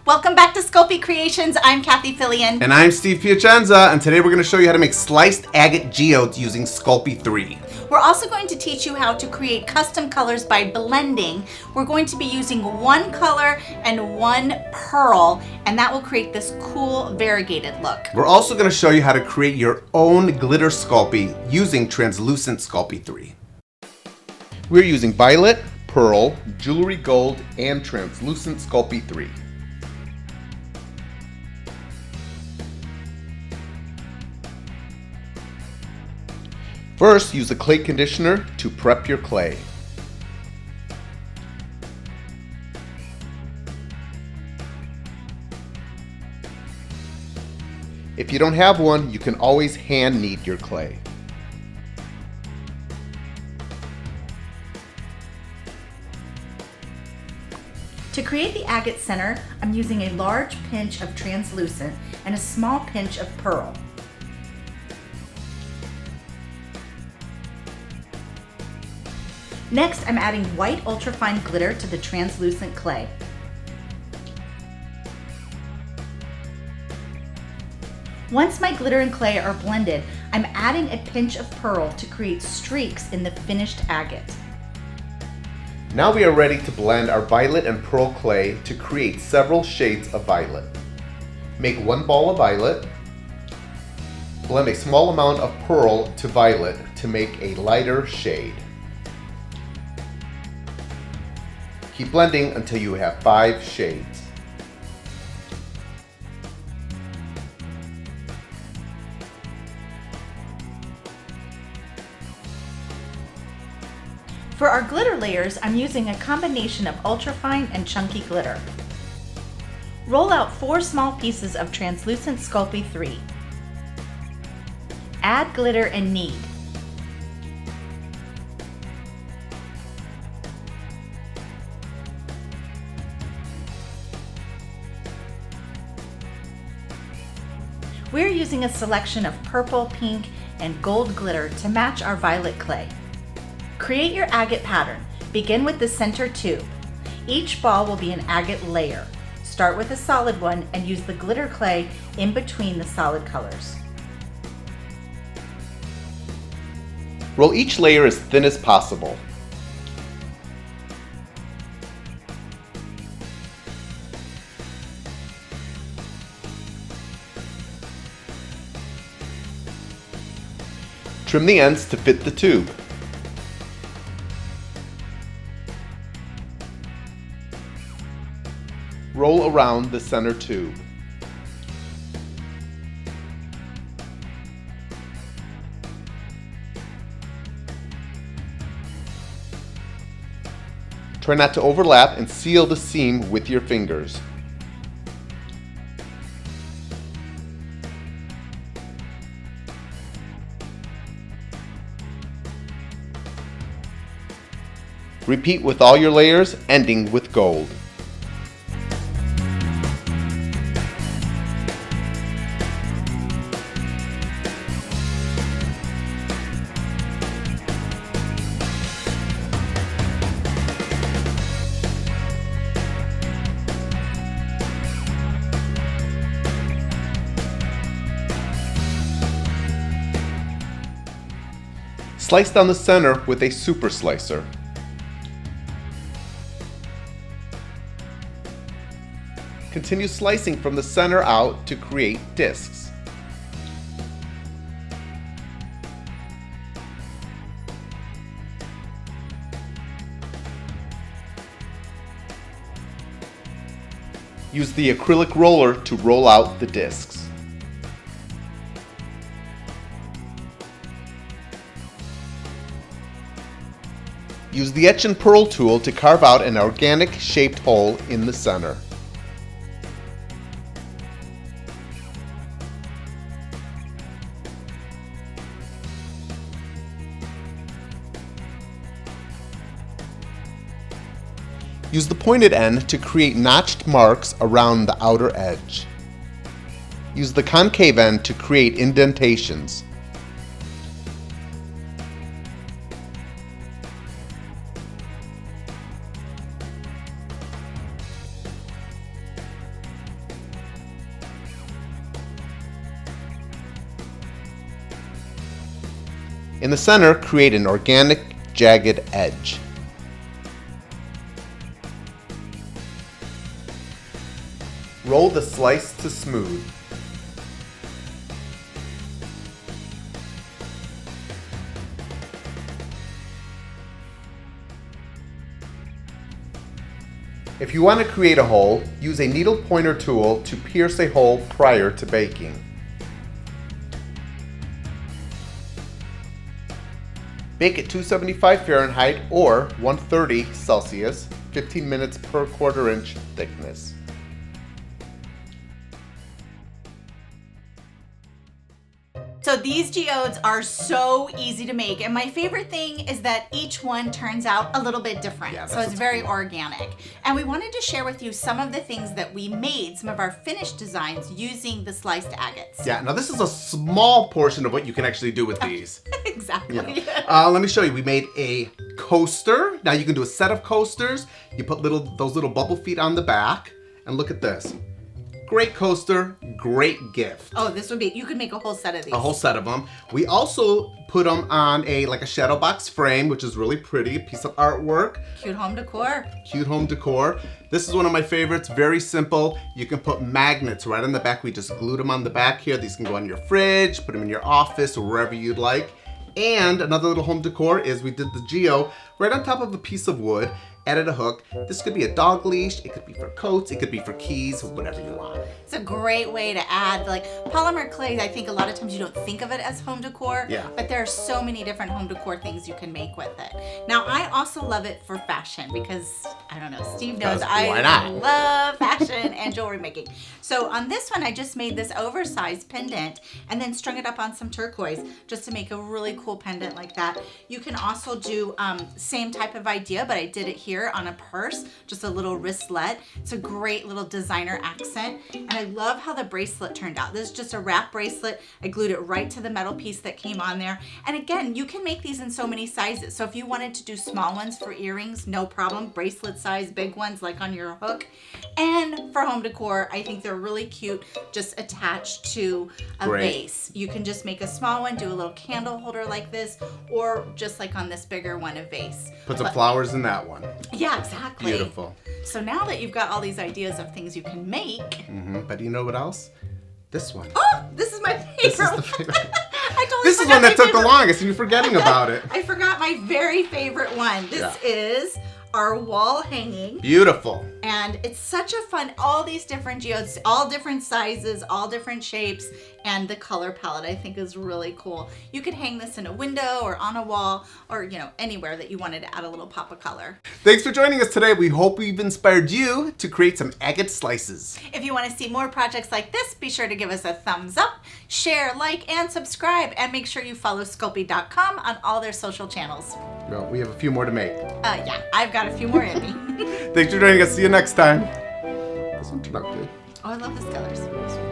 Welcome back to Sculpey Creations. I'm Cathie Filian. And I'm Steve Piacenza, and today we're going to show you how to make sliced agate geodes using Sculpey III. We're also going to teach you how to create custom colors by blending. We're going to be using one color and one pearl, and that will create this cool variegated look. We're also going to show you how to create your own glitter Sculpey using translucent Sculpey III. We're using violet, pearl, jewelry gold, and translucent Sculpey III. First, use a clay conditioner to prep your clay. If you don't have one, you can always hand knead your clay. To create the agate center, I'm using a large pinch of translucent and a small pinch of pearl. Next, I'm adding white ultrafine glitter to the translucent clay. Once my glitter and clay are blended, I'm adding a pinch of pearl to create streaks in the finished agate. Now we are ready to blend our violet and pearl clay to create several shades of violet. Make one ball of violet. Blend a small amount of pearl to violet to make a lighter shade. Keep blending until you have 5 shades. For our glitter layers, I'm using a combination of ultrafine and chunky glitter. Roll out 4 small pieces of translucent Sculpey III. Add glitter and knead. We're using a selection of purple, pink, and gold glitter to match our violet clay. Create your agate pattern. Begin with the center tube. Each ball will be an agate layer. Start with a solid one and use the glitter clay in between the solid colors. Roll each layer as thin as possible. Trim the ends to fit the tube. Roll around the center tube. Try not to overlap and seal the seam with your fingers. Repeat with all your layers, ending with gold. Slice down the center with a super slicer. Continue slicing from the center out to create discs. Use the acrylic roller to roll out the discs. Use the etch and pearl tool to carve out an organic shaped hole in the center. Use the pointed end to create notched marks around the outer edge. Use the concave end to create indentations. In the center, create an organic jagged edge. Roll the slice to smooth. If you want to create a hole, use a needle pointer tool to pierce a hole prior to baking. Bake at 275 Fahrenheit or 130 Celsius, 15 minutes per 1/4 inch thickness. So these geodes are so easy to make, and my favorite thing is that each one turns out a little bit different. Yeah, so it's very organic. And we wanted to share with you some of the things that we made, some of our finished designs using the sliced agates. Yeah, now this is a small portion of what you can actually do with these. Exactly. Let me show you. We made a coaster. Now you can do a set of coasters. You put those little bubble feet on the back, and look at this. Great coaster, great gift. Oh, this would be, you could make a whole set of these. A whole set of them. We also put them on like a shadow box frame, which is really pretty, a piece of artwork. Cute home decor. Cute home decor. This is one of my favorites, very simple. You can put magnets right on the back. We just glued them on the back here. These can go on your fridge, put them in your office or wherever you'd like. And another little home decor is we did the geo right on top of a piece of wood, added a hook. This could be a dog leash, it could be for coats, it could be for keys, whatever you want. It's a great way to add, like polymer clay, I think a lot of times you don't think of it as home decor, but there are so many different home decor things you can make with it. Now, I also love it for fashion because, I don't know, Steve knows I love fashion and jewelry making. So on this one, I just made this oversized pendant and then strung it up on some turquoise just to make a really cool pendant like that. You can also do same type of idea, but I did it here on a purse, just a little wristlet. It's a great little designer accent, and I love how the bracelet turned out. This is just a wrap bracelet. I glued it right to the metal piece that came on there. And again, you can make these in so many sizes. So if you wanted to do small ones for earrings, no problem. Bracelet size, big ones like on your hook. And for home decor, I think they're really cute, just attached to a vase. You can just make a small one, do a little candle holder like this, or just like on this bigger one, a vase. Put some flowers in that one. Yeah, exactly. Beautiful. So now that you've got all these ideas of things you can make. But you know what else? This one. Oh, this is my favorite. This is the favorite. I totally This is one that took the longest and you're forgetting about it. I forgot my very favorite one. This is our wall hanging. Beautiful. And it's such a fun, all these different geodes, all different sizes, all different shapes, and the color palette I think is really cool. You could hang this in a window or on a wall or, you know, anywhere that you wanted to add a little pop of color. Thanks for joining us today. We hope we've inspired you to create some agate slices. If you want to see more projects like this, be sure to give us a thumbs up, share, like, and subscribe, and make sure you follow Sculpey.com on all their social channels. Well, we have a few more to make. Yeah, I've got a few more in me. Thanks for joining us. See you next time. This one turned out good. Oh, I love these colors.